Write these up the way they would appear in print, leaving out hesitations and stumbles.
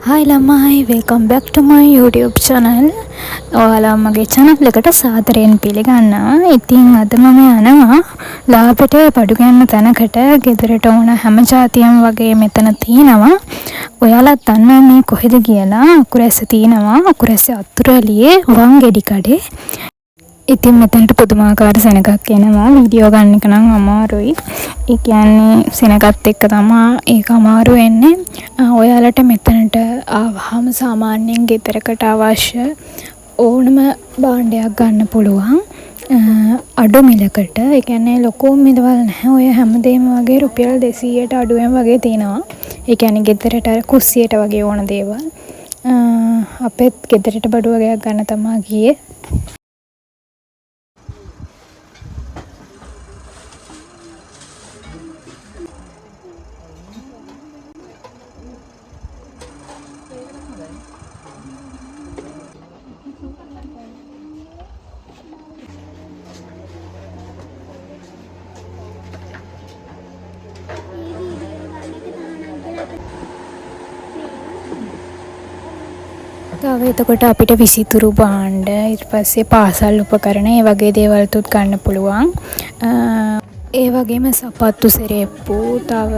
Hi ළමයි, welcome back to my YouTube channel. ඔයාලා මගේ channel එකට සාදරයෙන් පිළිගන්නවා. ඉතින් අද මම යනවා ලාපට බඩු ගන්න තැනකට. ගෙදරට ඕන හැම જાතියම වගේ මෙතන තියෙනවා. ඔයාලා දන්නවා මේ කොහෙද කියලා? අකුරැස්ස තියෙනවා. අකුරැස්ස අතුරලියේ වංගෙඩි කඩේ. ඉතින් මෙතනට පුදුමාකාර සෙනගක් එනවා. වීඩියෝ ගන්න එක නම් අමාරුයි. ඒ කියන්නේ සෙනගත් එක්ක තමයි ඒක අමාරු වෙන්නේ. ඔයාලට මෙතනට ආවහම සාමාන්‍යයෙන් ගෙදරකට අවශ්‍ය ඕනම භාණ්ඩයක් ගන්න පුළුවන්. අඩු මිලකට. ඒ කියන්නේ ලොකු මිලවල් නැහැ. ඔය හැමදේම වගේ රුපියල් 200ට අඩුවෙන් වගේ තියෙනවා. ඒ කියන්නේ ගෙදරට කුස්සියට වගේ ඕන දේවල්. අපෙත් ගෙදරට බඩු වගේක් ගන්න තමයි ගියේ. තව එතකොට අපිට විසිතුරු භාණ්ඩ ඊට පස්සේ පාසල් උපකරණ ඒ වගේ දේවල් තුත් ගන්න පුළුවන්. ඒ වගේම සපත්තු සෙරෙප්පු තව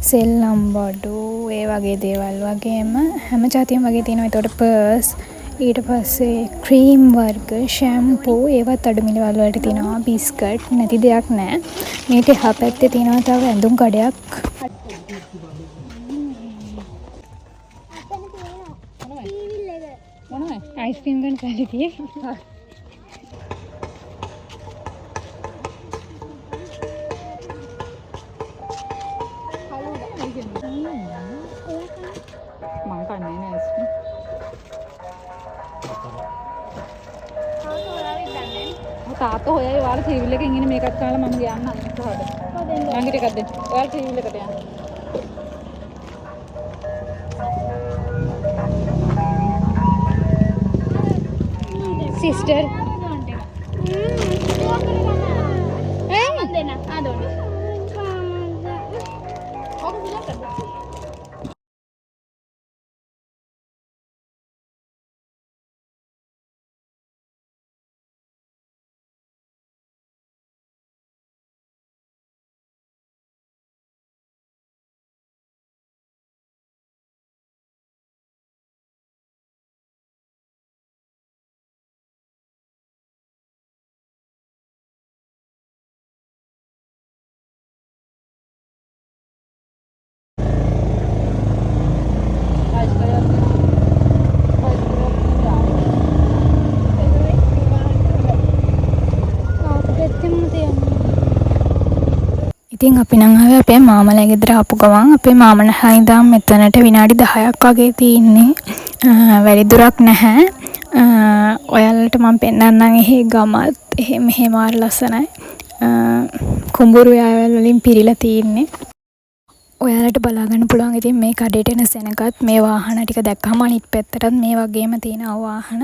සෙල්ලම් බඩු ඒ වගේ දේවල් වගේම හැම જાතියම වගේ තියෙනවා. එතකොට පර්ස් ඊට පස්සේ ක්‍රීම් වර්ග ෂැම්පූ ඒවත් අඩු මිලවල් වලට තියෙනවා. බිස්කට් නැති දෙයක් නැහැ. මේක එහා පැත්තේ තියෙනවා තව ඇඳුම් කඩයක්. आइसक्रीम गन खाली थी තාත්ත හොයයි ඔයාලා ටීවී එකේ ඉන්නේ මේකත් කාලා මම ගියාම අනිත් කොහොමද ළඟට එකක් දෙන්න ඔයාලා ටීවී එකට යන්න सिस्टर ඉතින් අපි නම් ආවේ අපේ මාමලා ගෙදර ආපු ගමන් අපේ මාමා නැහැ ඉඳන් මෙතනට විනාඩි 10ක් වගේ තියෙන්නේ. වැඩි දුරක් නැහැ. ඔයාලට මම පෙන්නන්නම් එහි ගමත් එහෙ මෙහෙ මාර ලස්සනයි. කුඹුරු යාවල් වලින් පිරීලා තියෙන්නේ. ඔයාලට බලා ගන්න පුළුවන්. ඉතින් මේ කඩේට එන සෙනගත් මේ වාහන ටික දැක්කම අනිත් පැත්තටත් මේ වගේම තියෙනවා වාහන.